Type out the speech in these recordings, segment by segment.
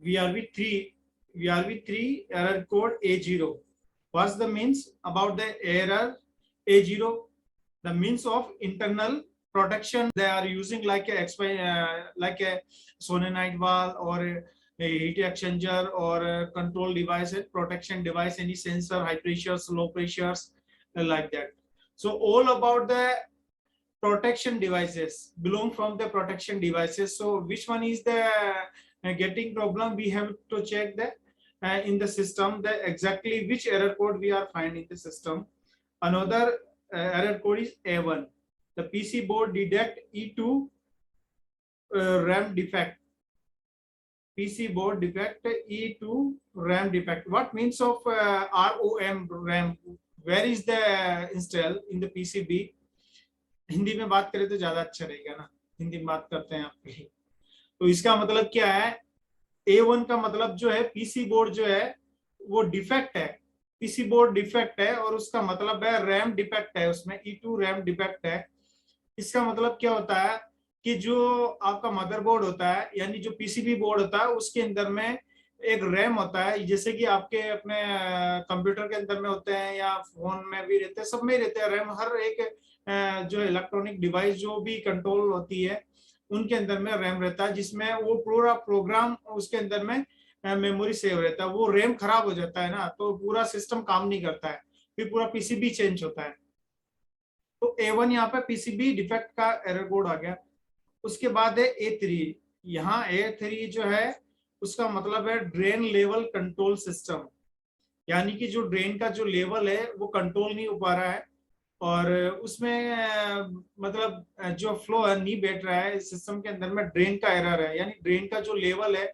VRV3 VRV3 error code A0. What's the means about the error A0? The means of internal protection they are using, like a solenoid valve or a heat exchanger or a control device, a protection device, any sensor, high pressures, low pressures, like that. So all about the protection devices belong from the protection devices. So which one is the getting problem? We have to check the in the system the exactly which error code we are finding in the system. Another error code is A1. The PC board detect E2 RAM defect. PC board defect E2 RAM defect. What means of ROM RAM? Where is the install in the PCB? Hindi में बात करें तो ज्यादा अच्छा रहेगा ना, हिंदी में बात करते हैं आपके लिए। तो इसका मतलब क्या है? A1 का मतलब जो है पीसी बोर्ड जो है वो डिफेक्ट है, पीसी बोर्ड डिफेक्ट है, और उसका मतलब है रैम डिफेक्ट है, उसमें E2 रैम डिफेक्ट है। इसका मतलब क्या होता है कि जो आपका मदरबोर्ड होता है, यानी जो पीसीबी बोर्ड होता है, उसके अंदर में एक रैम होता है, जैसे कि आपके अपने कंप्यूटर के अंदर में होते हैं या फोन में भी रहते हैं, सब में रहते हैं रैम। हर एक जो इलेक्ट्रॉनिक डिवाइस जो भी कंट्रोल होती है उनके अंदर में रैम रहता है, जिसमें वो पूरा प्रोग्राम उसके अंदर में मेमोरी सेव रहता है। वो रैम खराब हो जाता है ना, तो पूरा सिस्टम काम नहीं करता है, फिर पूरा पीसीबी चेंज होता है। तो A1 यहाँ पे पीसीबी डिफेक्ट का एरर कोड आ गया। उसके बाद है A3। यहाँ A3 जो है उसका मतलब है ड्रेन लेवल कंट्रोल सिस्टम, यानी कि जो ड्रेन का जो लेवल है वो कंट्रोल नहीं हो पा रहा है, और उसमें मतलब जो फ्लो है नहीं बैठ रहा है सिस्टम के अंदर में, ड्रेन का एरर है। यानी ड्रेन का जो लेवल है,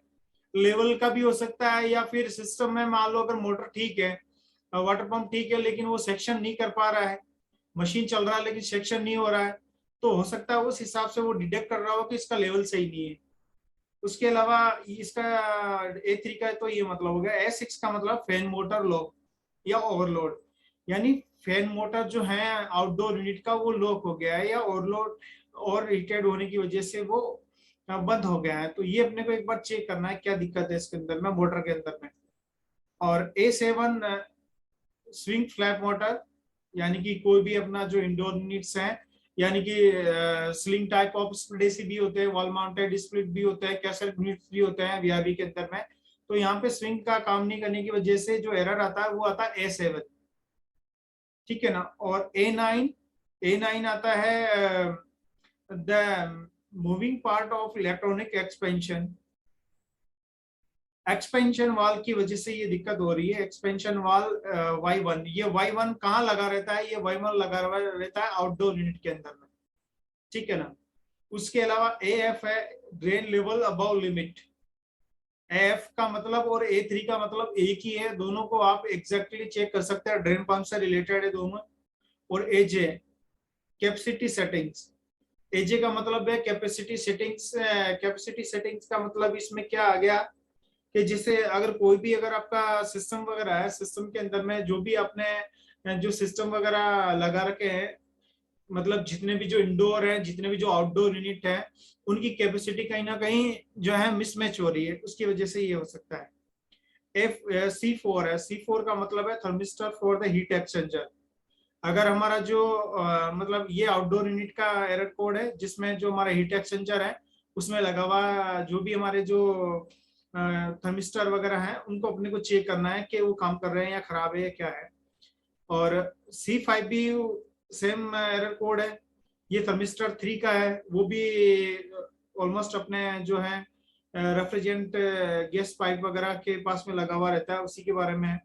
लेवल का भी हो सकता है, या फिर सिस्टम में मान लो अगर मोटर ठीक है, वाटर पंप ठीक है, लेकिन वो सेक्शन नहीं कर पा रहा है, मशीन चल रहा है लेकिन सेक्शन नहीं हो रहा है, तो हो सकता है उस हिसाब से वो डिटेक्ट कर रहा हो कि इसका लेवल सही नहीं है। उसके अलावा इसका A3 का तो ये मतलब हो गया। A6 का मतलब फैन मोटर लॉक या ओवरलोड, यानी फैन मोटर जो है आउटडोर यूनिट का वो लॉक हो गया है, या ओवरलोड और हीटेड होने की वजह से वो बंद हो गया है। तो ये अपने को एक बार चेक करना है क्या दिक्कत है इसके अंदर में, मोटर के अंदर में। और A7 स्विंग फ्लैप मोटर, यानी कि कोई भी अपना जो इंडोर यूनिट्स हैं, यानी कि sling type of split AC भी होते हैं, वॉल माउंटेड स्प्लिट भी होते हैं, कैसेट यूनिट्स भी होते हैं वीआरवी के अंदर में। तो यहाँ पे स्विंग का काम नहीं करने की वजह से जो एरर आता है वो आता है A7, ठीक है ना। और A9 आता है the moving part of electronic expansion valve की वजह से ये दिक्कत हो रही है। एक्सपेंशन वाल Y1, ये Y1 कहाँ लगा रहता है? ये Y1 लगा रहता है आउटडोर यूनिट के अंदर में, ठीक है ना। उसके अलावा AF है drain level above limit. AF का मतलब और A3 का मतलब एक ही है, दोनों को आप एग्जैक्टली चेक कर सकते हैं, ड्रेन पंप से रिलेटेड है दोनों। और AJ कैपेसिटी सेटिंग्स, AJ का मतलब है कैपेसिटी सेटिंग्स। कैपेसिटी सेटिंग्स का मतलब इसमें क्या आ गया कि जिससे अगर कोई भी अगर आपका सिस्टम वगैरह है, सिस्टम के अंदर में जो भी आपने जो सिस्टम वगैरह लगा रखे हैं, मतलब जितने भी जो इंडोर है, जितने भी जो आउटडोर यूनिट है, उनकी कैपेसिटी कहीं ना कहीं जो है मिसमैच हो रही है, उसकी वजह से ये हो सकता है। C4 है, C4 का मतलब है thermistor for the heat exchanger. अगर हमारा जो मतलब ये आउटडोर यूनिट का एरर कोड है, जिसमें जो हमारा हीट एक्सचेंजर है उसमें लगा हुआ जो भी हमारे जो थर्मिस्टर वगैरह हैं, उनको अपने को चेक करना है कि वो काम कर रहे हैं या खराब है या क्या है। और C5 भी सेम एरर कोड है, ये थर्मिस्टर 3 का है, वो भी ऑलमोस्ट अपने जो है रेफ्रिजरेंट गैस पाइप वगैरह के पास में लगा हुआ रहता है, उसी के बारे में है।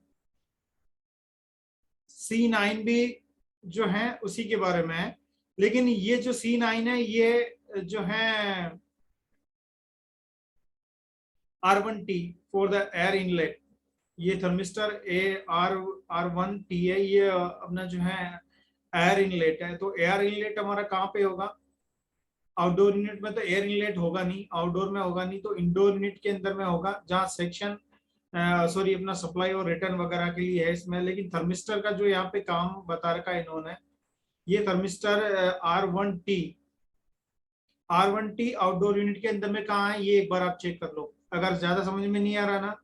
C9 भी जो है उसी के बारे में है, लेकिन ये जो C9 है ये जो है R1T for the air inlet. ये थर्मिस्टर R1T है, ये अपना जो है एयर इनलेट है। तो एयर इनलेट हमारा कहाँ पे होगा? आउटडोर यूनिट में तो एयर इनलेट होगा नहीं, आउटडोर में होगा नहीं, तो इंडोर यूनिट के अंदर में होगा, जहाँ सेक्शन सॉरी अपना सप्लाई और रिटर्न वगैरह के लिए है इसमें। लेकिन थर्मिस्टर का जो यहाँ पे काम बता रखा है इन्होंने, ये थर्मिस्टर R1T आउटडोर यूनिट के अंदर में कहाँ है, ये एक बार आप चेक कर लो। अगर ज्यादा समझ में नहीं आ रहा ना,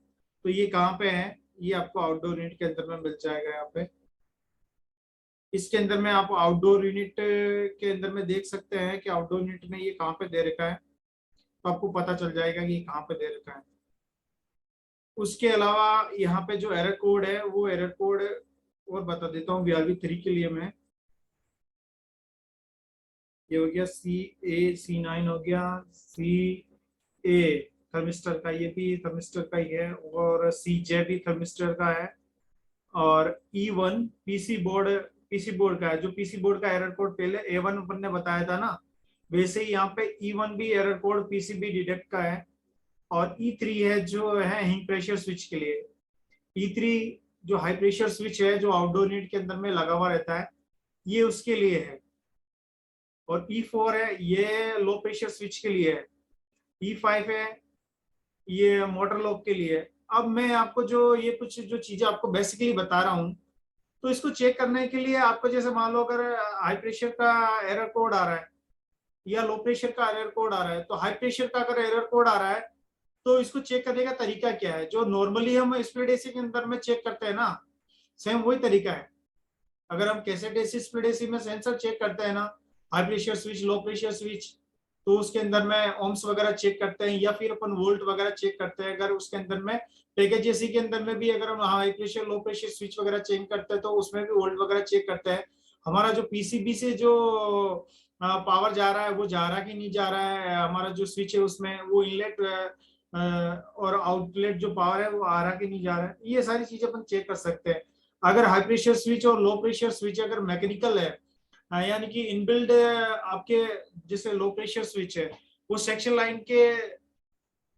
तो ये कहाँ पे है, ये आपको आउटडोर यूनिट के अंदर में मिल जाएगा। यहाँ पे इसके अंदर में आप आउटडोर यूनिट के अंदर में देख सकते हैं कि आउटडोर यूनिट में ये कहाँ पे दे रखा है, तो आपको पता चल जाएगा कि ये कहाँ पे दे रखा है। उसके अलावा यहाँ पे जो एरर कोड है, वो एरर कोड और बता देता हूँ VRV3 के लिए मैं। ये हो गया C8C9 हो गया, CA थर्मिस्टर का, ये भी थर्मिस्टर का ही है, और CJ भी थर्मिस्टर का है, और E1 पीसी बोर्ड का है। जो पीसी बोर्ड का एरर कोड पहले A1 अपन ने बताया था ना, वैसे ही यहाँ पे E1 भी एरर कोड पीसीबी डिटेक्ट का है। और E3 है जो है हिंग प्रेशर स्विच के लिए। E3 जो हाई प्रेशर स्विच है, जो आउटडोर यूनिट के अंदर में लगा हुआ रहता है, ये उसके लिए है। और E4 है, ये लो प्रेशर स्विच के लिए है। E5 है, ये मोटर लॉक के लिए है। अब मैं आपको जो ये कुछ जो चीजें आपको बेसिकली बता रहा हूँ, तो इसको चेक करने के लिए आपको, जैसे मान लो अगर हाई प्रेशर का एरर कोड आ रहा है या लो प्रेशर का एरर कोड आ रहा है, तो हाई प्रेशर का अगर एरर कोड आ रहा है, तो इसको चेक करने का तरीका क्या है, जो नॉर्मली हम स्प्लिट एसी के अंदर में चेक करते हैं ना, सेम वही तरीका है। अगर हम कैसेट एसी स्प्लिट एसी में सेंसर चेक करते हैं ना, high pressure switch, low pressure switch, तो उसके अंदर में ओम्स वगैरह चेक करते हैं, या फिर अपन वोल्ट वगैरह चेक करते हैं। अगर उसके अंदर में पैकेज एसी के अंदर में भी अगर हम high pressure low pressure switch वगैरह चेक करते हैं, तो उसमें भी वोल्ट वगैरह चेक करते हैं। हमारा जो पीसीबी से जो पावर जा रहा है, वो जा रहा कि नहीं जा रहा है, हमारा जो स्विच है उसमें वो इनलेट और आउटलेट जो पावर है वो आ रहा कि नहीं जा रहा है, ये सारी चीजें अपन चेक कर सकते हैं। अगर हाई प्रेशर स्विच और लो प्रेशर स्विच अगर मैकेनिकल है, यानी कि इनबिल्ड आपके, जैसे लो प्रेशर स्विच है, वो सेक्शन लाइन के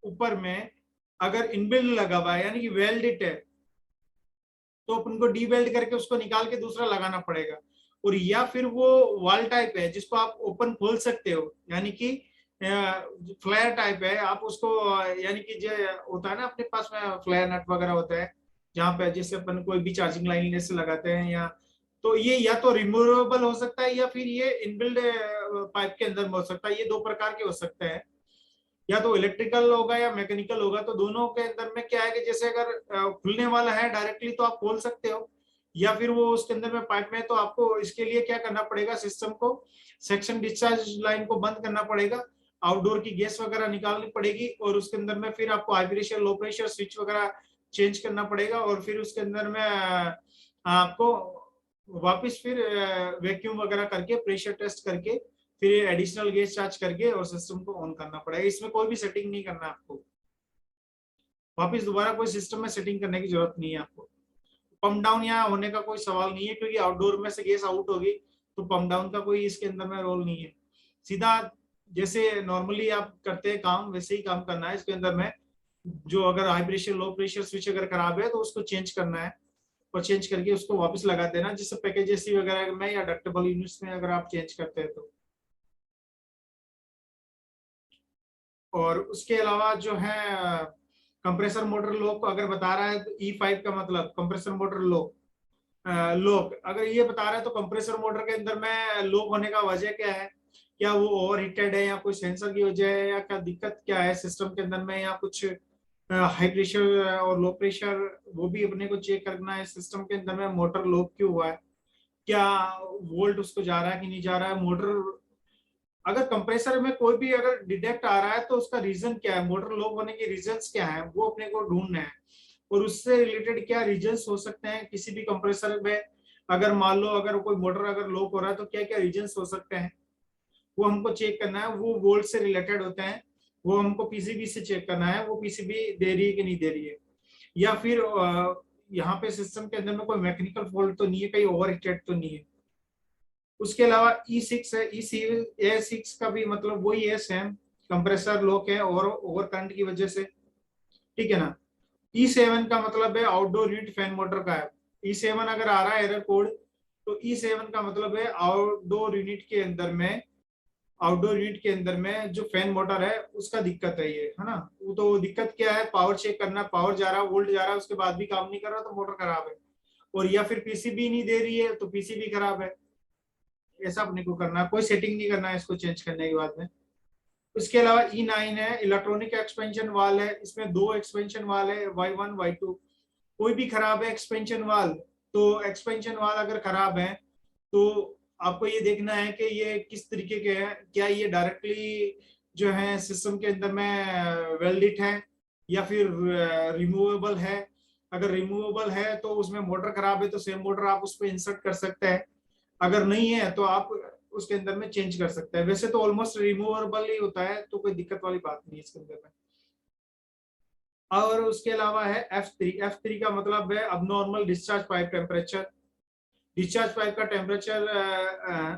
ऊपर में अगर इनबिल्ड लगा हुआ है, यानी कि वेल्डेड है, तो अपन को डी वेल्ड करके उसको निकाल के दूसरा लगाना पड़ेगा। और या फिर वो वॉल टाइप है जिसको आप ओपन खोल सकते हो, यानी कि फ्लेयर टाइप है, आप उसको यानी कि जो होता है ना अपने पास में फ्लेयर नट वगैरह होता है, जहाँ पे जैसे अपन कोई भी चार्जिंग लाइन से लगाते हैं, या तो ये या तो रिमूवेबल हो सकता है, या फिर ये इनबिल्ड पाइप के अंदर में हो सकता है। ये दो प्रकार के हो सकते हैं, या तो इलेक्ट्रिकल होगा या मैकेनिकल होगा। तो दोनों के अंदर में क्या है कि जैसे अगर खुलने वाला है डायरेक्टली तो आप खोल सकते हो, या फिर वो उसके अंदर में पाइप में, तो आपको इसके लिए क्या करना पड़ेगा, सिस्टम को सेक्शन डिस्चार्ज लाइन को बंद करना पड़ेगा, आउटडोर की गैस वगैरह निकालनी पड़ेगी, और उसके अंदर में फिर आपको high pressure low pressure switch वगैरह चेंज करना पड़ेगा, और फिर उसके अंदर में आपको वापस फिर वैक्यूम वगैरह करके प्रेशर टेस्ट करके फिर एडिशनल गैस चार्ज करके और सिस्टम को ऑन करना पड़ेगा। इसमें कोई भी सेटिंग नहीं करना आपको, वापस दोबारा कोई सिस्टम में सेटिंग करने की जरूरत नहीं है आपको। पंप डाउन यहाँ होने का कोई सवाल नहीं है, क्योंकि आउटडोर में से गैस आउट होगी, तो पंप डाउन का कोई इसके अंदर में रोल नहीं है। सीधा जैसे नॉर्मली आप करते हैं काम, वैसे ही काम करना है इसके अंदर में। जो अगर high pressure low pressure switch अगर खराब है, तो उसको चेंज करना है, और चेंज करके उसको वापस लगा देना, जिससे पैकेज एसी वगैरह में या डक्टेबल यूनिट्स में अगर आप चेंज करते हैं तो। और उसके अलावा जो है कंप्रेसर मोटर लॉक अगर बता रहा है, तो E5 का मतलब कंप्रेसर मोटर लॉक, लॉक अगर ये बता रहा है, तो कंप्रेसर मोटर के अंदर में लॉक होने का वजह क्या है, क्या वो ओवर हीटेड है, या कोई सेंसर की वजह है, या क्या दिक्कत क्या है सिस्टम के अंदर में, या कुछ हाई प्रेशर और लो प्रेशर, वो भी अपने को चेक करना है सिस्टम के अंदर में। मोटर लॉक क्यों हुआ है, क्या वोल्ट उसको जा रहा है कि नहीं जा रहा है, मोटर अगर कंप्रेसर में कोई भी अगर डिटेक्ट आ रहा है, तो उसका रीजन क्या है, मोटर लॉक होने के रीजंस क्या है, वो अपने को ढूंढना है। और उससे रिलेटेड क्या रीजंस हो सकते हैं किसी भी कंप्रेसर में, अगर मान लो अगर कोई मोटर अगर लॉक हो रहा है, तो क्या क्या रीजंस हो सकते हैं, वो हमको चेक करना है। वो वोल्ट से रिलेटेड होते हैं, वो हमको पीसीबी से चेक करना है, वो पीसीबी दे रही है कि नहीं दे रही है, या फिर यहाँ पे सिस्टम के अंदर में कोई मैकेनिकल फॉल्ट तो नहीं है, कहीं ओवर हीटेड तो नहीं है। उसके अलावा E6 है, E6 का भी मतलब वही है, सेम कंप्रेसर लॉक है और ओवर करंट की वजह से, ठीक है ना। E7 का मतलब है आउटडोर यूनिट फैन मोटर का है। E7 अगर आ रहा है एरर कोड, तो E7 का मतलब है आउटडोर यूनिट के अंदर में जो फैन मोटर है उसका दिक्कत है, ये है ना। वो तो दिक्कत क्या है, पावर चेक करना, पावर जा रहा है, वोल्ट जा रहा है, उसके बाद भी काम नहीं कर रहा, तो मोटर खराब है। और या फिर पीसीबी नहीं दे रही है, तो पीसीबी खराब है। ऐसा अपने को करना है, कोई सेटिंग नहीं करना है इसको चेंज करने के बाद में। उसके अलावा E9 है, इलेक्ट्रॉनिक एक्सपेंशन वाल है, इसमें दो एक्सपेंशन वाल है, Y1 Y2। कोई भी खराब है एक्सपेंशन वाल, तो एक्सपेंशन वाल अगर खराब है तो आपको ये देखना है कि ये किस तरीके के हैं, क्या ये डायरेक्टली जो है सिस्टम के अंदर में वेल्डेड है या फिर रिमूवेबल है। अगर रिमूवेबल है तो उसमें मोटर खराब है तो सेम मोटर आप उस पर इंसर्ट कर सकते हैं, अगर नहीं है तो आप उसके अंदर में चेंज कर सकते हैं। वैसे तो ऑलमोस्ट रिमूवेबल ही होता है, तो कोई दिक्कत वाली बात नहीं है इसके अंदर में। और उसके अलावा है F3 का मतलब है अब normal discharge pipe temperature. Discharge pipe का टेम्परेचर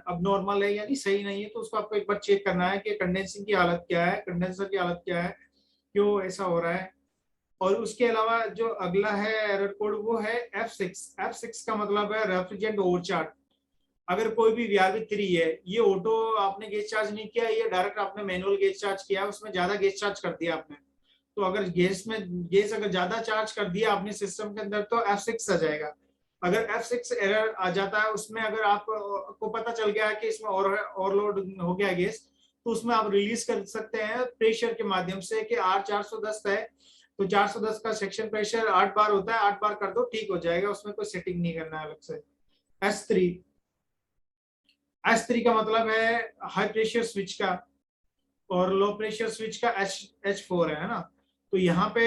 अब नॉर्मल है यानी सही नहीं है, तो उसको आपको एक बार चेक करना है कि कंडेंसिंग की हालत क्या है, कंडेंसर की हालत क्या है, क्यों ऐसा हो रहा है। और उसके अलावा जो अगला है एरर कोड वो है F6 का मतलब है रेफ्रिजरेंट ओवरचार्ज। अगर कोई भी VRV3 है, ये ऑटो आपने गेज चार्ज नहीं किया, ये डायरेक्ट आपने मैनुअल गेज चार्ज किया, उसमें ज्यादा गेज चार्ज कर दिया आपने, तो अगर गैस अगर ज्यादा चार्ज कर दिया आपने सिस्टम के अंदर तो F6 आ जाएगा। अगर F6 एरर आ जाता है उसमें, अगर आपको पता चल गया है कि इसमें ओवरलोड हो गया गैस, तो उसमें आप रिलीज कर सकते हैं प्रेशर के माध्यम से कि R410 है तो 410 का सेक्शन प्रेशर 8 बार होता है, 8 बार कर दो ठीक हो जाएगा, उसमें कोई सेटिंग नहीं करना है अलग से। S3 S3 का मतलब है हाई प्रेशर स्विच का, और लो प्रेशर स्विच का H4 है ना। तो यहाँ पे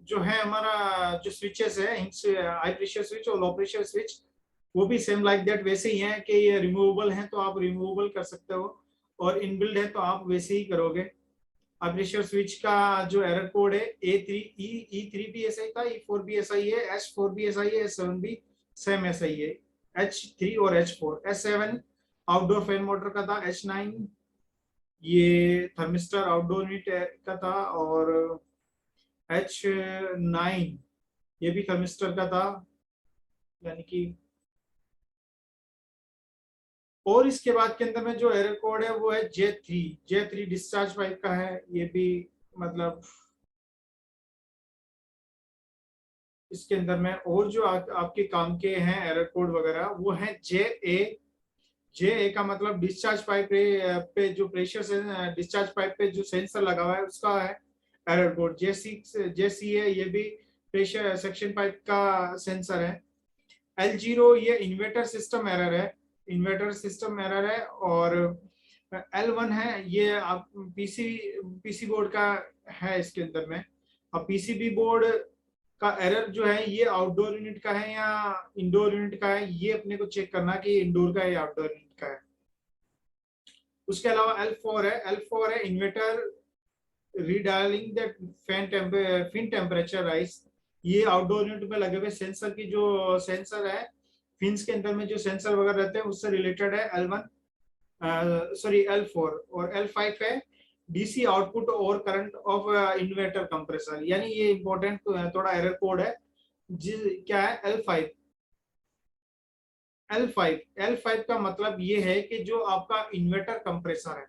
जो है हमारा जो स्विचेस है, हाई प्रेशर स्विच और लो प्रेशर स्विच, वो भी सेम लाइक दैट वैसे ही है कि ये रिमूवेबल है तो आप रिमूवेबल कर सकते हो, और इनबिल्ड है तो आप वैसे ही करोगे। हाई प्रेशर स्विच का जो एरर कोड है E3 भी ऐसा ही था, E4 भी ऐसा ही है, H4 भी ऐसा ही है, H7 भी सेम ऐसा ही है। H3 और H4, H7 outdoor fan motor का था, H9 ये थर्मिस्टर आउटडोर यूनिट का था, और H9 ये भी थर्मिस्टर का था यानी कि। और इसके बाद के अंदर में जो एरर कोड है वो है J3 डिस्चार्ज पाइप का है, ये भी मतलब इसके अंदर में और जो आपके काम के हैं एरर कोड वगैरह वो है जे ए का मतलब डिस्चार्ज पाइप पे जो प्रेशर से डिस्चार्ज पाइप पे जो सेंसर लगा हुआ है उसका है एरर कोड। J6 है, ये भी प्रेशर सेक्शन पाइप का सेंसर है। L0 ये इन्वर्टर सिस्टम एरर है, और L1 है ये आप पीसी बोर्ड का है इसके अंदर में। अब पीसीबी बोर्ड का एरर जो है ये आउटडोर यूनिट का है या इंडोर यूनिट का है, ये अपने को चेक करना कि इंडोर का है या आउटडोर यूनिट का है। उसके अलावा L4 है inverter redialing that fin temperature rise. ये आउटडोर यूनिट में लगे हुए सेंसर की जो सेंसर है, फिन्स के अंदर में जो सेंसर वगैरह रहते हैं उससे रिलेटेड है L1, सॉरी L4। और L5 है डीसी आउटपुट और करंट ऑफ इन्वर्टर कंप्रेसर, यानी ये इंपॉर्टेंट थोड़ा एरर कोड है। क्या है L5 का मतलब ये है कि जो आपका इन्वर्टर कंप्रेसर है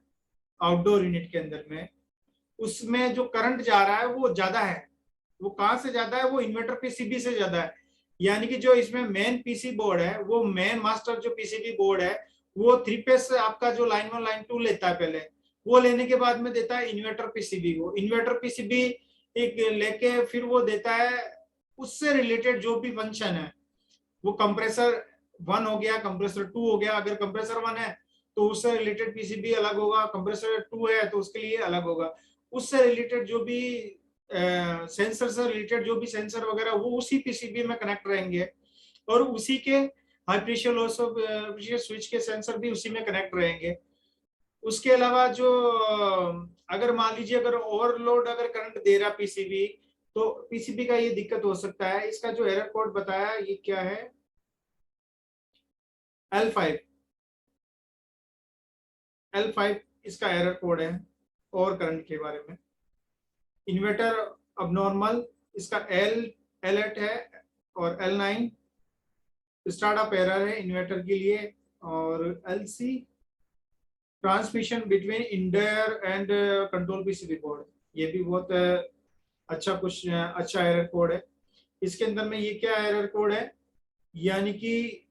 आउटडोर यूनिट के अंदर में, उसमें जो करंट जा रहा है वो ज्यादा है। वो कहां से ज्यादा है, वो इन्वर्टर पीसीबी से ज्यादा है। यानी कि जो इसमें मेन पीसी बोर्ड है, वो मेन मास्टर जो पीसीबी बोर्ड है, वो 3 फेज आपका जो लाइन 1 लाइन 2 लेता है पहले, वो लेने के बाद में देता है इन्वर्टर पीसीबी को। इन्वर्टर पीसीबी एक लेके फिर वो देता है उससे रिलेटेड जो भी फंक्शन है, वो कंप्रेसर 1 हो गया, कंप्रेसर 2 हो गया। अगर कंप्रेसर 1 है तो उससे रिलेटेड पीसीबी अलग होगा, कंप्रेसर 2 है तो उसके लिए अलग होगा। उससे रिलेटेड जो भी सेंसर से रिलेटेड जो भी सेंसर वगैरह वो उसी पीसीबी में कनेक्ट रहेंगे, और उसी के high pressure low pressure switch के सेंसर भी उसी में कनेक्ट रहेंगे। उसके अलावा जो अगर मान लीजिए अगर ओवरलोड अगर करंट दे रहा पीसीबी, तो पीसीबी का ये दिक्कत हो सकता है। इसका जो एरर कोड बताया ये क्या है, L5 L5 इसका एरर कोड है और करंट के बारे में। इन्वर्टर अब नॉर्मल इसका L8 है, और L9 स्टार्टअप एरर है इन्वर्टर के लिए, और LC transmission between indoor and control PCB board. ये भी बहुत अच्छा एरर कोड है। इसके अंदर में ये क्या एरर कोड है, यानी कि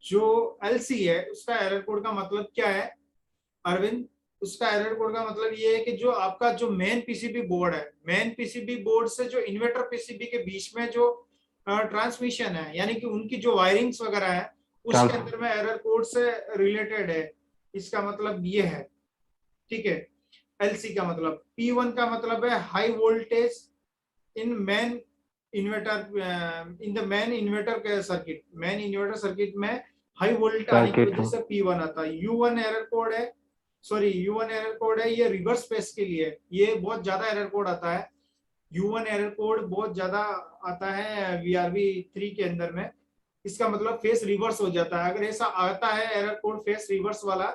जो एलसी है उसका एरर कोड का मतलब क्या है अरविंद? उसका एरर कोड का मतलब ये है कि जो आपका जो मेन पीसीबी बोर्ड है, मेन पीसीबी बोर्ड से जो इन्वर्टर पीसीबी के बीच में जो ट्रांसमिशन है, यानी कि उनकी जो वायरिंग्स वगैरह है, उसके अंदर में एरर कोड से रिलेटेड है। इसका मतलब ये है, ठीक है। एलसी का मतलब, P1 का मतलब है high voltage in main inverter, in the main inverter के सर्किट, मेन इन्वर्टर सर्किट में हाई वोल्टेज आने की वजह से P1 आता है। U1 एरर कोड है, सॉरी U1 एरर कोड है, ये रिवर्स फेस के लिए, ये बहुत ज्यादा एरर कोड आता है। U1 एरर कोड बहुत ज्यादा आता है VRV3 के अंदर में। इसका मतलब फेस रिवर्स हो जाता है। अगर ऐसा आता है एरर कोड फेस रिवर्स वाला,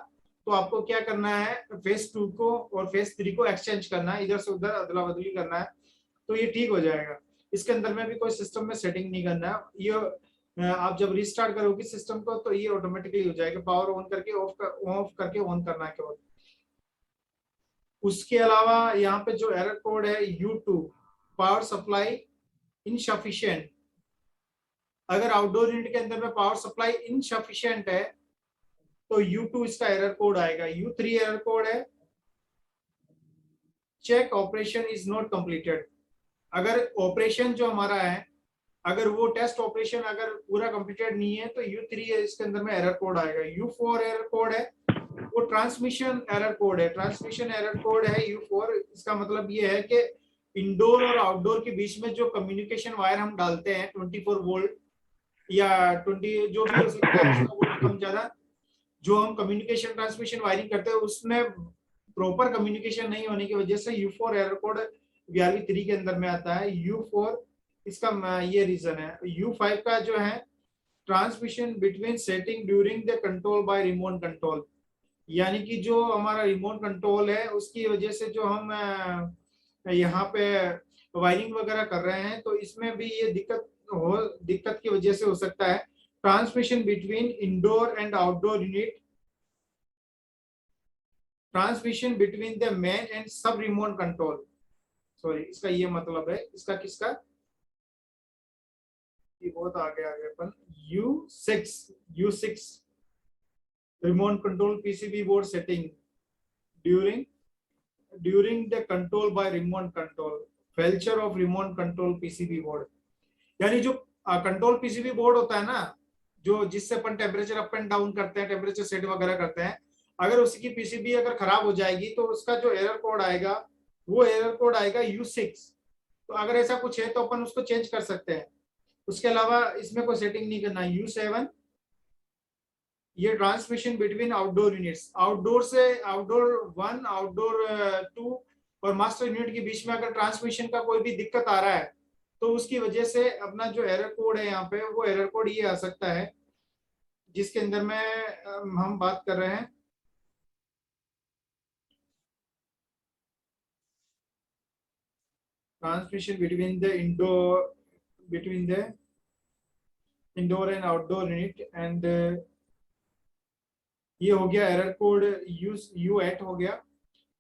तो आपको क्या करना है, फेस 2 को और फेस 3 को एक्सचेंज करना है, इधर से उधर अदला बदली करना है, तो ये ठीक हो जाएगा। इसके अंदर में भी कोई सिस्टम में सेटिंग नहीं करना है। ये आप जब रिस्टार्ट करोगे सिस्टम को तो ये ऑटोमेटिकली हो जाएगा, पावर ऑन करके ऑफ करके ऑन करना है केवल। उसके अलावा यहाँ पे जो एरर कोड है U2, पावर सप्लाई इनसफिशिएंट। अगर आउटडोर यूनिट के अंदर में पावर सप्लाई इनसफिशिएंट है तो U2 इसका एरर कोड आएगा। U3 एरर कोड है check operation is not completed. अगर ऑपरेशन जो हमारा है, अगर वो टेस्ट ऑपरेशन अगर पूरा कंप्लीटेड नहीं है तो U3 इसके अंदर में एरर कोड आएगा। U4 एरर कोड है, वो ट्रांसमिशन एरर कोड है, ट्रांसमिशन एरर कोड है U4। इसका मतलब ये है कि इंडोर और आउटडोर के बीच में जो कम्युनिकेशन वायर हम डालते हैं 24 वोल्ट या 20 जो भी हो सकता है उसका वोल्ट कम ज्यादा, जो हम कम्युनिकेशन ट्रांसमिशन वायरिंग करते हैं उसमें प्रॉपर कम्युनिकेशन नहीं होने की वजह से U4 एरर कोड VRV3 के अंदर में आता है। U4 इसका ये रीजन है। U5 का जो है transmission between setting during the control by remote control, यानी कि जो हमारा रिमोट कंट्रोल है उसकी वजह से जो हम यहाँ पे वायरिंग वगैरह कर रहे हैं तो इसमें भी ये दिक्कत की वजह से हो सकता है। Transmission between indoor and outdoor unit, transmission between the main and सब रिमोट कंट्रोल, सॉरी इसका ये मतलब है, इसका किसका, ये बहुत आगे अपन U6 remote control PCB board setting during the control by remote control, feature of remote control PCB board। यानी जो कंट्रोल PCB बोर्ड होता है ना, जो जिससे अपन टेम्परेचर अप एंड डाउन करते हैं, टेम्परेचर सेट वगैरह करते हैं, अगर उसकी पीसीबी अगर खराब हो जाएगी तो उसका जो एरर कोड आएगा वो एरर कोड आएगा U6। तो अगर ऐसा कुछ है तो अपन उसको चेंज कर सकते हैं। उसके अलावा इसमें कोई सेटिंग नहीं करना। U7 ये transmission between outdoor units, outdoor से आउटडोर 1 आउटडोर 2 और मास्टर यूनिट के बीच में अगर ट्रांसमिशन का कोई भी दिक्कत आ रहा है तो उसकी वजह से अपना जो एरर कोड है यहाँ पे वो एरर कोड ये आ सकता है, जिसके अंदर में हम बात कर रहे हैं transmission between the indoor and outdoor unit and ये हो गया एरर कोड U8 हो गया।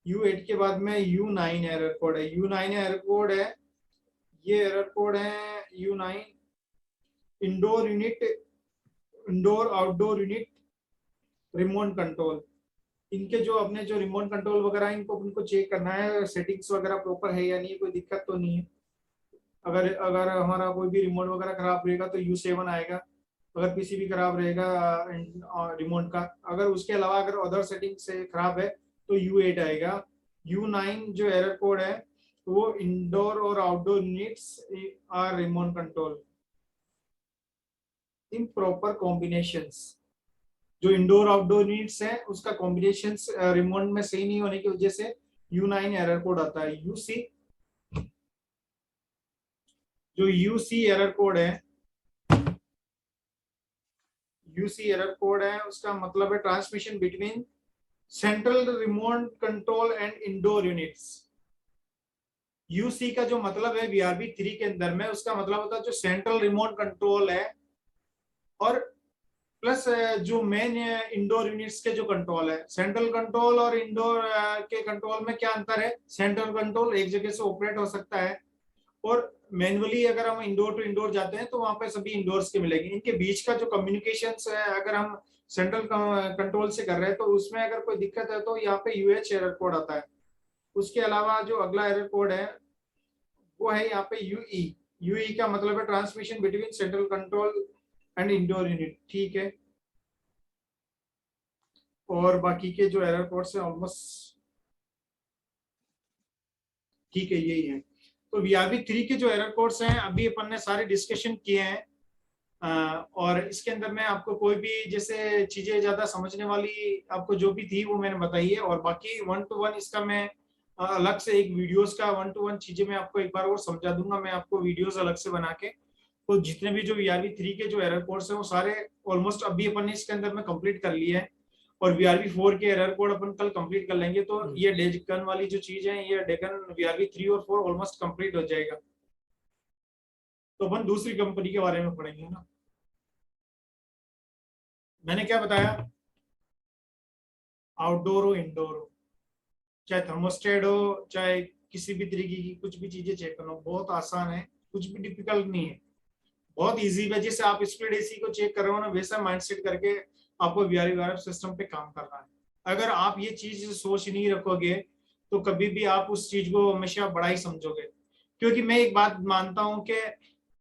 U8 के बाद में U9 एरर कोड है। U9 एरर कोड है, ये एरर कोड है U9 indoor unit, indoor outdoor unit remote control. इनके जो अपने जो रिमोट कंट्रोल वगैरह इनको चेक करना है सेटिंग्स वगैरह प्रॉपर है या नहीं, कोई दिक्कत तो नहीं है। अगर अगर हमारा कोई भी रिमोट वगैरह खराब रहेगा तो U7 आएगा, अगर पीसीबी खराब रहेगा रिमोट का, अगर उसके अलावा अगर अदर सेटिंग से खराब है तो U8 आएगा। U9 जो एरर कोड है वो इंडोर और outdoor units are remote control in proper combinations. जो इंडोर आउटडोर यूनिट्स है उसका कॉम्बिनेशन रिमोट में सही नहीं होने की वजह से U9 एरर कोड आता है। जो UC एरर कोड है, UC एरर कोड है उसका मतलब है transmission between central remote control and indoor units. UC का जो मतलब है VRV3 के अंदर में, उसका मतलब होता है जो सेंट्रल रिमोट कंट्रोल है और प्लस जो मेन इंडोर यूनिट्स के जो कंट्रोल है। सेंट्रल कंट्रोल और इंडोर के कंट्रोल में क्या अंतर है? सेंट्रल कंट्रोल एक जगह से ऑपरेट हो सकता है और मैनुअली अगर हम इंडोर टू इंडोर जाते हैं तो वहां पे सभी इंडोर्स के मिलेंगे। इनके बीच का जो कम्युनिकेशन है अगर हम सेंट्रल कंट्रोल से कर रहे हैं तो उसमें अगर कोई दिक्कत है तो यहाँ पे यूएच एरर कोड आता है। उसके अलावा जो अगला एरर कोड है वो है यहाँ पे यूई। यूई का मतलब है transmission between central control and indoor unit, ठीक है। और बाकी के जो एरर कोड्स है ऑलमोस्ट ठीक है, यही है। तो VRV3 के जो एरर कोड्स हैं अभी अपन ने सारे डिस्कशन किए हैं। और इसके अंदर में आपको कोई भी जैसे चीजें ज्यादा समझने वाली आपको जो भी थी वो मैंने बताई है। और बाकी 1-to-1 इसका मैं अलग से एक वीडियोस का 1-to-1 चीजें मैं आपको एक बार और समझा दूंगा, मैं आपको वीडियोस अलग से बना के। तो जितने भी जो VRV3 के जो एरर कोड्स हैं वो सारे ऑलमोस्ट अभी अपन ने इसके अंदर में कंप्लीट कर लिए हैं। और VRV4 के एरर कोड अपन कल कंप्लीट कर लेंगे। तो ये डेकन वाली जो चीज है, ये डेकन VRV3 और 4 ऑलमोस्ट कंप्लीट हो जाएगा। तो अपन दूसरी कंपनी के बारे में पढ़ेंगे ना। मैंने क्या बताया, आउटडोर हो इंडोर हो, चाहे थर्मोस्टेट हो, चाहे किसी भी तरीके की कुछ भी चीजें चेक करना, बहुत आसान है, कुछ भी डिफिकल्ट नहीं है, बहुत इजी है। जैसे आप स्प्लिट एसी को चेक कर रहे हो ना, वैसा माइंडसेट करके आपको वीआरएफ सिस्टम पे काम करना है। अगर आप ये चीज सोच नहीं रखोगे तो कभी भी आप उस चीज को हमेशा बड़ा ही समझोगे। क्योंकि मैं एक बात मानता हूं कि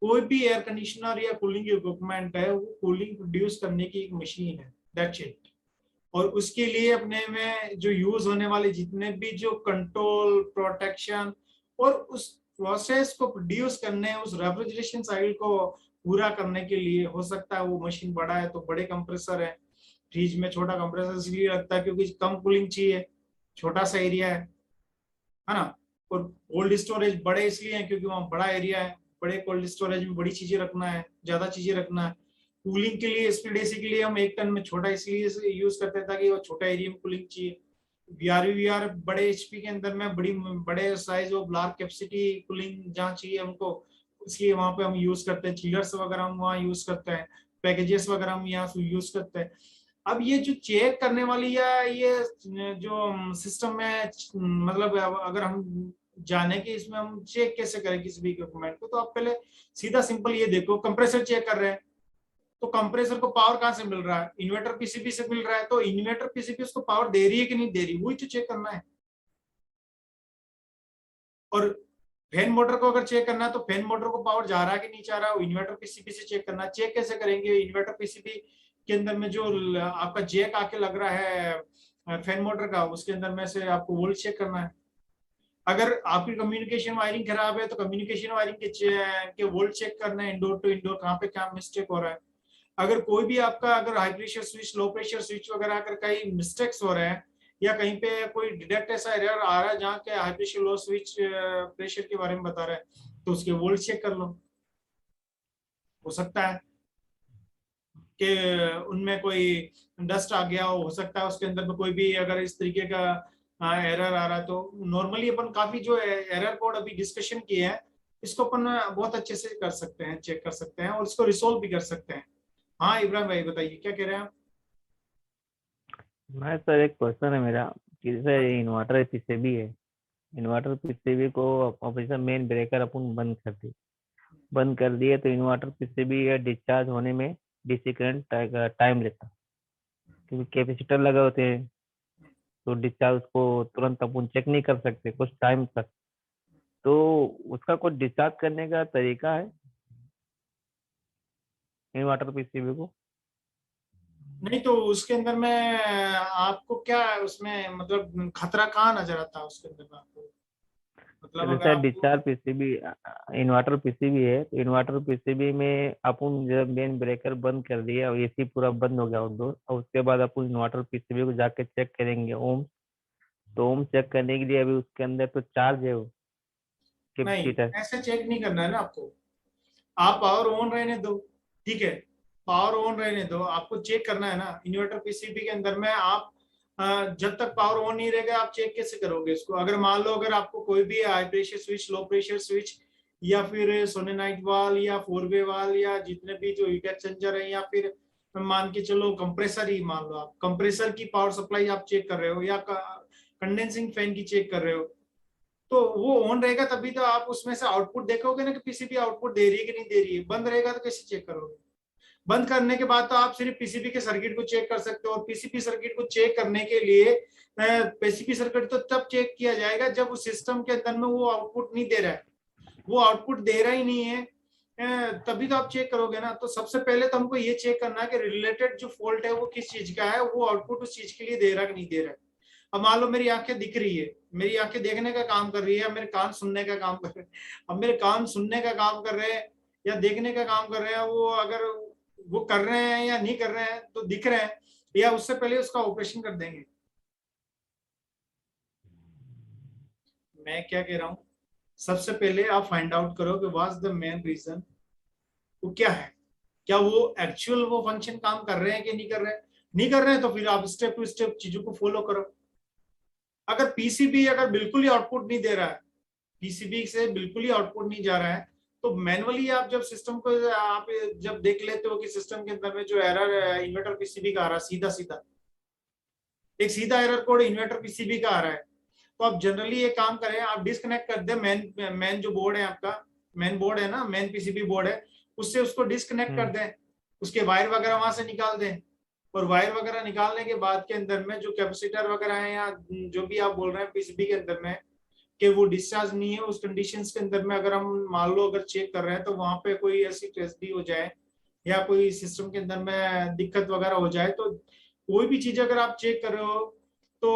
कोई भी एयर कंडीशनर या कूलिंग इक्विपमेंट है वो कूलिंग प्रोड्यूस करने की एक मशीन है, दैट्स इट। और उसके लिए अपने में जो यूज होने वाले जितने भी जो कंट्रोल, प्रोटेक्शन और उस प्रोसेस को प्रोड्यूस करने, उस रेफ्रिजरेशन साइकिल को पूरा करने के लिए, हो सकता है वो मशीन बड़ा है तो बड़े कंप्रेसर है। फ्रिज में छोटा कंप्रेसर इसलिए लगता है क्योंकि कम कूलिंग चाहिए, छोटा सा एरिया है ना। और कोल्ड स्टोरेज बड़े इसलिए हैं क्योंकि वहाँ बड़ा एरिया है, बड़े कोल्ड स्टोरेज में बड़ी चीजें रखना है, ज्यादा चीजें रखना है। कूलिंग के लिए, स्प्लिट एसी के लिए हम 1 टन में छोटा इसलिए यूज करते हैं ताकि वो छोटा एरिया में कूलिंग चाहिए। वीआर बड़े एचपी के अंदर में बड़े साइज और लार्ज कैपेसिटी कूलिंग जहाँ चाहिए हमको, इसलिए वहां पे हम यूज करते हैं। चिलर्स वगैरह हम वहाँ यूज करते हैं, पैकेजेस वगैरह हम यहाँ यूज करते हैं। अब ये जो चेक करने वाली या ये जो सिस्टम में मतलब अगर हम जाने कि इसमें हम चेक कैसे करें किसी भी इक्विपमेंट को, तो आप पहले सीधा सिंपल ये देखो, कंप्रेसर चेक कर रहे हैं तो कंप्रेसर को पावर कहां से मिल रहा है, इन्वर्टर पीसीबी से मिल रहा है। तो इन्वर्टर पीसीबी उसको पावर दे रही है कि नहीं दे रही, वही तो चेक करना है। और फैन मोटर को अगर चेक करना है तो फैन मोटर को पावर जा रहा है कि नहीं जा रहा है, इन्वर्टर पीसीबी से चेक करना है। चेक कैसे करेंगे, इन्वर्टर पीसीबी के अंदर में जो आपका जैक आके लग रहा है फैन मोटर का, उसके अंदर में से आपको वोल्ट चेक करना है। अगर आपकी कम्युनिकेशन वायरिंग खराब है तो कम्युनिकेशन वायरिंग के वोल्ट चेक करना है, इंडोर टू इंडोर कहाँ पे क्या मिस्टेक हो रहा है। अगर कोई भी आपका अगर high pressure switch, low pressure switch वगैरह अगर कहीं मिस्टेक्स हो रहे हैं या कहीं पे कोई डिटेक्ट ऐसा एरर आ रहा है जहाँ के high pressure low switch pressure के बारे में बता रहा है, तो उसके वोल्ट चेक कर लो। हो सकता है कि उनमें कोई डस्ट आ गया हो सकता है उसके अंदर में कोई भी अगर इस तरीके का एरर आ रहा है। तो नॉर्मली अपन काफी जो एरर कोड अभी डिस्कशन किए हैं इसको अपन बहुत अच्छे से कर सकते हैं, चेक कर सकते हैं और इसको रिसोल्व भी कर सकते हैं। हाँ इब्राहिम भाई बताइए क्या कह रहे हैं आप। मैं सर एक क्वेश्चन है मेरा कि जैसे इन्वर्टर पीसीबी है, इन्वर्टर पीसीबी को ऑफिसर मेन ब्रेकर अपन बंद कर दिए तो इन्वर्टर पीसीबी या डिस्चार्ज होने में डीसी करंट टाइम लेता, क्योंकि कैपेसिटर लगे होते हैं तो डिस्चार्ज को तुरंत अपन चेक नहीं कर सकते कुछ टाइम तक। तो उसका कुछ डिस्चार्ज करने का तरीका है इन्वर्टर पीसीबी को? नहीं तो उसके अंदर में आपको क्या उसमें मतलब खतरा कहाँ नजर आता है उसके अंदर में आपको, मतलब अगर जैसे आपको। डिस्चार्ज पीसीबी, इन्वर्टर पीसीबी है तो इन्वर्टर पीसीबी में अपन जब मेन ब्रेकर बंद कर दिया और एसी पूरा बंद हो गया आउटडोर, और उसके बाद अपन इन्वर्टर पीसीबी को जाके चेक करेंगे ओम। तो ओम चेक करने के लिए अभी उसके अंदर तो चार्ज है वो नहीं कैपेसिटर। ऐसे चेक नहीं करना है ना आपको, आप पावर ऑन रहने दो, ठीक है। पावर ऑन रहने दो, आपको चेक करना है ना इन्वर्टर पीसीबी के अंदर में। आप जब तक पावर ऑन नहीं रहेगा आप चेक कैसे करोगे इसको। अगर मान लो अगर आपको कोई भी high pressure switch, low pressure switch या फिर सोलेनोइड वाल या 4 वे वाल या जितने भी जो हीट एक्सचेंजर है या फिर मान के चलो कंप्रेसर ही मान लो, आप कंप्रेसर की पावर सप्लाई आप चेक कर रहे हो या कंडेंसिंग फैन की चेक कर रहे हो, तो वो ऑन रहेगा तभी तो आप उसमें से आउटपुट देखोगे ना कि पीसीबी आउटपुट दे रही है कि नहीं दे रही है। बंद रहेगा तो कैसे चेक करोगे? बंद करने के बाद तो आप सिर्फ पीसीबी के सर्किट को चेक कर सकते हो, और पीसीबी सर्किट को चेक करने के लिए पीसीबी सर्किट तो तब चेक किया जाएगा जब उस सिस्टम के अंदर में वो आउटपुट नहीं दे रहा है, वो आउटपुट दे रहा ही नहीं है, तभी तो आप चेक करोगे ना। तो सबसे पहले तो हमको ये चेक करना है कि रिलेटेड जो फॉल्ट है वो किस चीज का है, वो आउटपुट उस चीज के लिए दे रहा है कि नहीं दे रहा है। अब मान लो मेरी आंखें दिख रही है, मेरी आंखें देखने का काम कर रही है, मेरे कान सुनने का काम कर रहे हैं। अब मेरे कान सुनने का काम कर रहे हैं या देखने का काम कर रहे हैं, वो अगर वो कर रहे हैं या नहीं कर रहे हैं तो दिख रहे हैं, या उससे पहले उसका ऑपरेशन कर देंगे। मैं क्या कह रहा हूं, सबसे पहले आप फाइंड आउट करो कि व्हाट्स द मेन रीजन, वो क्या है, क्या वो एक्चुअल वो फंक्शन काम कर रहे हैं कि नहीं कर रहे हैं। नहीं कर रहे हैं तो फिर आप स्टेप टू स्टेप चीजों को फॉलो करो। अगर पीसीबी अगर बिल्कुल ही आउटपुट नहीं दे रहा है, पीसीबी से बिल्कुल ही आउटपुट नहीं जा रहा है, तो मैनुअली आप जब सिस्टम को आप जब देख लेते हो कि सिस्टम के अंदर में जो एरर इन्वर्टर पीसीबी का आ रहा है, सीधा सीधा एक सीधा एरर कोड इन्वर्टर पीसीबी का आ रहा है, तो आप जनरली ये काम करें, आप डिस्कनेक्ट कर दे मेन जो बोर्ड है आपका, मेन बोर्ड है ना, मेन पीसीबी बोर्ड है, उससे उसको डिस्कनेक्ट कर दें, उसके वायर वगैरह वहां से निकाल दें। और वायर वगैरह निकालने के बाद के अंदर में जो कैपेसिटर वगैरह है या जो भी आप बोल रहे हैं पीसीबी के अंदर में कि वो डिस्चार्ज नहीं है, उस कंडीशंस के अंदर में अगर हम मान लो अगर चेक कर रहे हैं तो वहां पे कोई ऐसी ट्रेजेडी हो जाए या कोई सिस्टम के अंदर में दिक्कत वगैरह हो जाए, तो कोई भी चीज अगर आप चेक कर रहे हो तो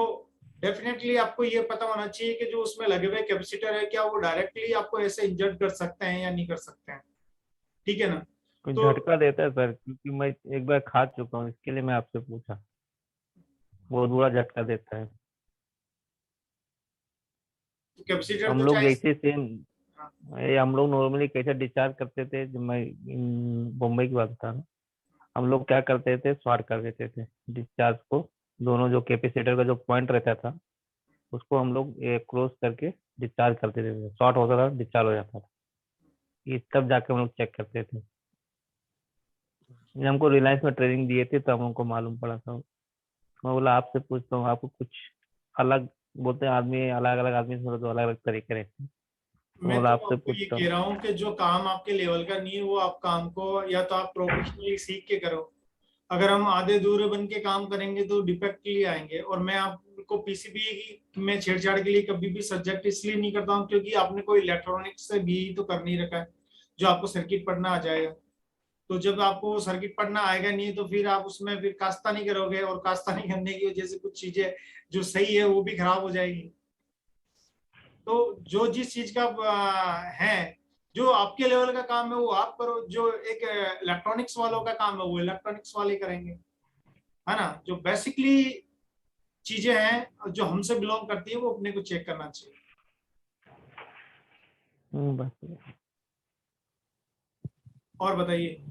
डेफिनेटली आपको ये पता होना चाहिए कि जो उसमें लगे हुए कैपेसिटर है क्या वो डायरेक्टली आपको ऐसे इंजर्ड कर सकते हैं या नहीं कर सकते हैं। ठीक है ना? कुछ तो झटका देता है सर, क्योंकि मैं एक बार खा चुका हूँ, इसके लिए मैं आपसे पूछा। बहुत बुरा झटका देता है। कैपेसिटर हम तो लोग चाहे जैसे सेम, हाँ, हम लोग नॉर्मली कैसे डिस्चार्ज करते थे, जब मैं बम्बई की बात बता रहा हूँ, हम लोग क्या करते थे, शॉर्ट कर देते थे डिस्चार्ज को। दोनों जो कैपेसिटर का जो पॉइंट रहता था उसको हम लोग क्रॉस करके डिस्चार्ज करते थे, शॉर्ट होता था, डिस्चार्ज हो जाता था। ये तब जाके हम लोग चेक करते थे। ये हमको रिलायंस में ट्रेनिंग दिए थे तब हमको मालूम पड़ा था। मैं बोला आपसे पूछता हूँ, आपको कुछ अलग बोलते हैं, आदमी अलग अलग आदमी से तो अलग अलग तरीके रहते हैं, तो मैं मैं बोला तो आपसे आपको ये पूछता कह हूँ। रहा हूँ कि जो काम आपके लेवल का नहीं है वो आप काम को या तो आप प्रोफेशनली सीख के करो। अगर हम आधे अधूरे बन के काम करेंगे तो डिफेक्ट के लिए आएंगे। और मैं आपको पीसीबी में छेड़छाड़ के लिए कभी भी सब्जेक्ट इसलिए नहीं करता हूँ क्योंकि आपने कोई इलेक्ट्रॉनिक्स से भी तो कर नहीं रखा है जो आपको सर्किट पढ़ना आ जाएगा। तो जब आपको सर्किट पढ़ना आएगा नहीं तो फिर आप उसमें फिर कास्ता नहीं करोगे, और कास्ता नहीं करने की वजह से कुछ चीजें जो सही है वो भी खराब हो जाएगी। तो जो जिस चीज का है, जो आपके लेवल का काम है वो आप करो, जो एक इलेक्ट्रॉनिक्स वालों का काम है वो इलेक्ट्रॉनिक्स वाले करेंगे, है ना। जो बेसिकली चीजें हैं जो हमसे बिलोंग करती है वो अपने को चेक करना चाहिए। बस। और बताइए।